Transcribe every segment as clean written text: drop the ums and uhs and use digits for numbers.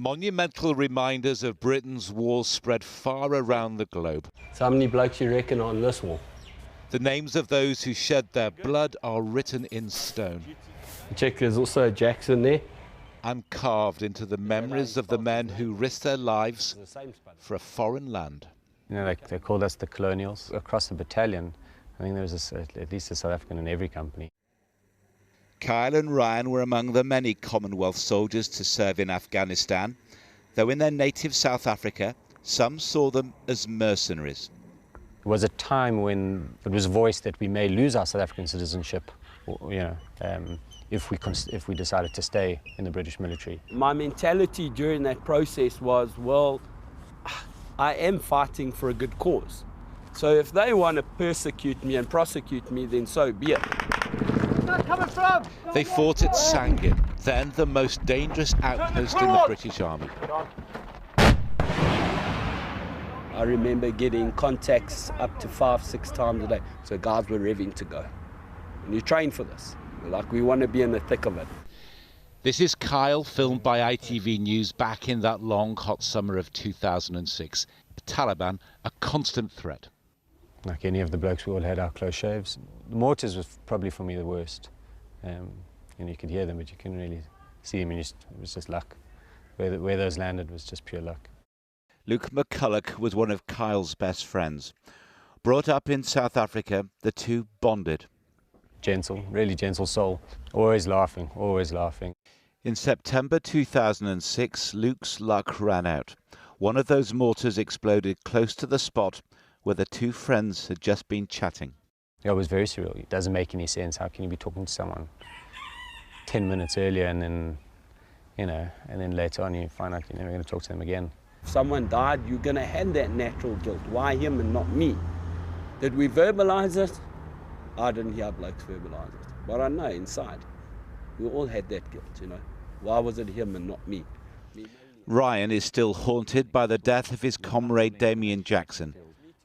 Monumental reminders of Britain's wars spread far around the globe. So how many blokes you reckon on this wall? The names of those who shed their blood are written in stone. Check, there's also a Jackson there. And carved into the memories of the men who risked their lives for a foreign land. You know, they called us the colonials. Across the battalion, I think there was at least a South African in every company. Kyle and Ryan were among the many Commonwealth soldiers to serve in Afghanistan, though in their native South Africa, some saw them as mercenaries. There was a time when it was voiced that we may lose our South African citizenship, if we decided to stay in the British military. My mentality during that process was, well, I am fighting for a good cause. So if they want to persecute me and prosecute me, then so be it. They fought at Sangin, then the most dangerous outpost in the British Army. I remember getting contacts up to 5-6 times a day. So guys were revving to go. And you train for this. Like, we want to be in the thick of it. This is Kyle, filmed by ITV News back in that long, hot summer of 2006. The Taliban, a constant threat. Like any of the blokes, we all had our close shaves. The mortars was probably for me the worst. And you could hear them, but you couldn't really see them. It was just luck. Where those landed was just pure luck. Luke McCulloch was one of Kyle's best friends. Brought up in South Africa, the two bonded. Gentle, really gentle soul. Always laughing, always laughing. In September 2006, Luke's luck ran out. One of those mortars exploded close to the spot where the two friends had just been chatting. Yeah, it was very surreal. It doesn't make any sense. How can you be talking to someone 10 minutes earlier and then, and then later on you find out you're never going to talk to them again? If someone died, you're going to have that natural guilt. Why him and not me? Did we verbalise it? I didn't hear blokes verbalise it. But I know inside, we all had that guilt, Why was it him and not me? Ryan is still haunted by the death of his comrade Damien Jackson,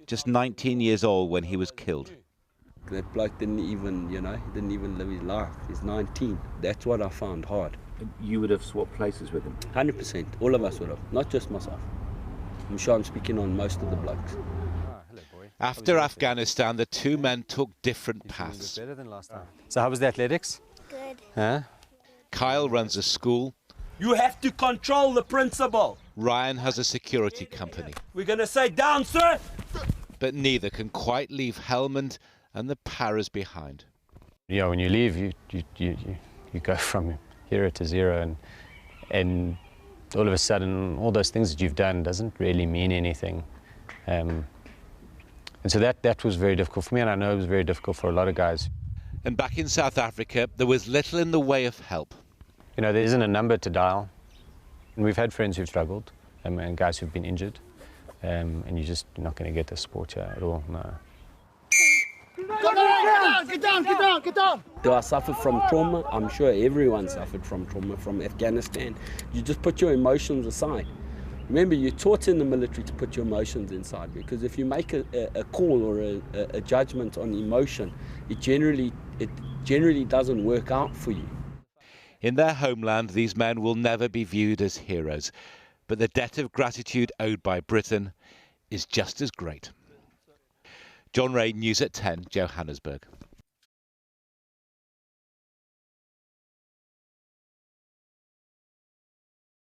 just 19 years old when he was killed. That bloke didn't even live his life. He's 19. That's what I found hard. You would have swapped places with him? 100%. All of us would have, not just myself. I'm sure I'm speaking on most of the blokes. After Afghanistan, the two men took different paths. Better than last time. So how was the athletics? Good. Huh? Kyle runs a school. You have to control the principal. Ryan has a security company. We're going to say down, sir. But neither can quite leave Helmand and the Paras behind. Yeah, when you leave, you go from hero to zero, and all of a sudden, all those things that you've done doesn't really mean anything. And so that was very difficult for me, and I know it was very difficult for a lot of guys. And back in South Africa, there was little in the way of help. There isn't a number to dial. And we've had friends who've struggled, and guys who've been injured, and you're not going to get the support here at all, no. Get down! Do I suffer from trauma? I'm sure everyone suffered from trauma from Afghanistan. You just put your emotions aside. Remember, you're taught in the military to put your emotions inside, because if you make a call or a judgment on emotion, it generally doesn't work out for you. In their homeland, these men will never be viewed as heroes, but the debt of gratitude owed by Britain is just as great. John Ray, News at 10, Johannesburg.